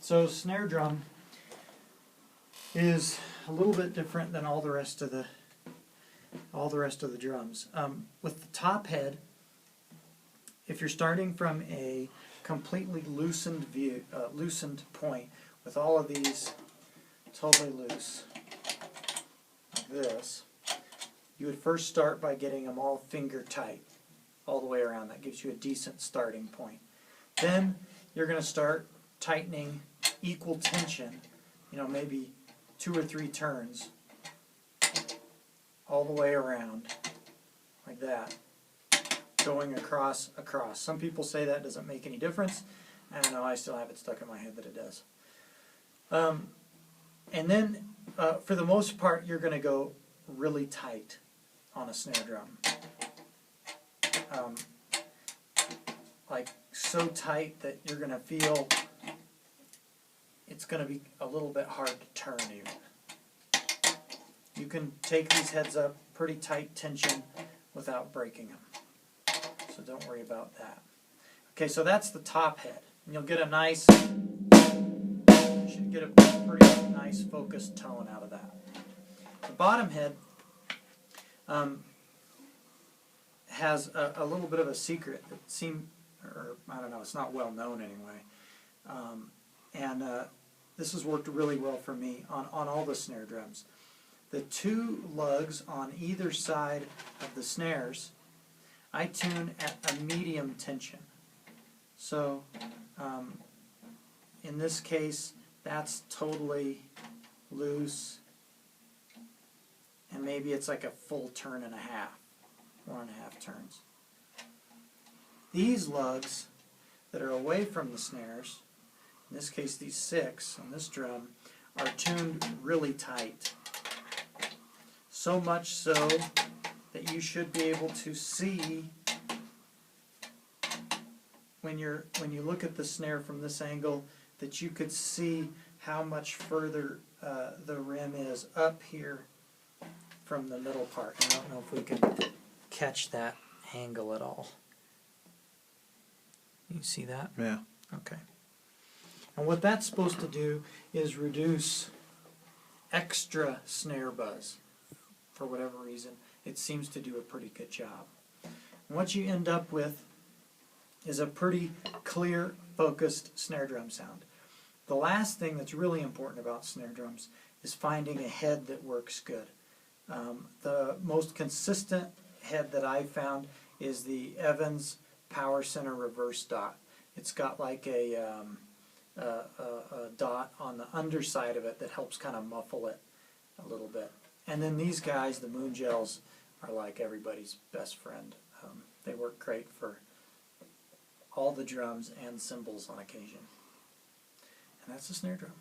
So snare drum is a little bit different than all the rest of the drums. With the top head, if you're starting from a completely loosened point with all of these totally loose, like this, you would first start by getting them all finger tight all the way around. That gives you a decent starting point. Then you're going to start tightening equal tension, maybe 2 or 3 turns all the way around like that, going across. Some people say that doesn't make any difference. I don't know, I still have it stuck in my head that it does. And then for the most part you're going to go really tight on a snare drum. Like so tight that you're going to feel it's going to be a little bit hard to turn even. You can take these heads up pretty tight tension without breaking them. So don't worry about that. Okay, so that's the top head. And you'll get a nice, you should get a pretty nice focused tone out of that. The bottom head has a little bit of a secret that I don't know, it's not well known anyway. This has worked really well for me on all the snare drums. The 2 lugs on either side of the snares, I tune at a medium tension. So in this case, that's totally loose, and maybe it's like a full turn and a half, 1.5 turns. These lugs that are away from the snares, in this case these 6 on this drum, are tuned really tight. So much so that you should be able to see when you look at the snare from this angle, that you could see how much further the rim is up here from the middle part. I don't know if we can catch that angle at all. You see that? Yeah. Okay. And what that's supposed to do is reduce extra snare buzz. For whatever reason, it seems to do a pretty good job. And what you end up with is a pretty clear, focused snare drum sound. The last thing that's really important about snare drums is finding a head that works good. The most consistent head that I've found is the Evans Power Center reverse dot. It's got like a dot on the underside of it that helps kind of muffle it a little bit. And then these guys, the Moon Gels, are like everybody's best friend. They work great for all the drums and cymbals on occasion. And that's the snare drum.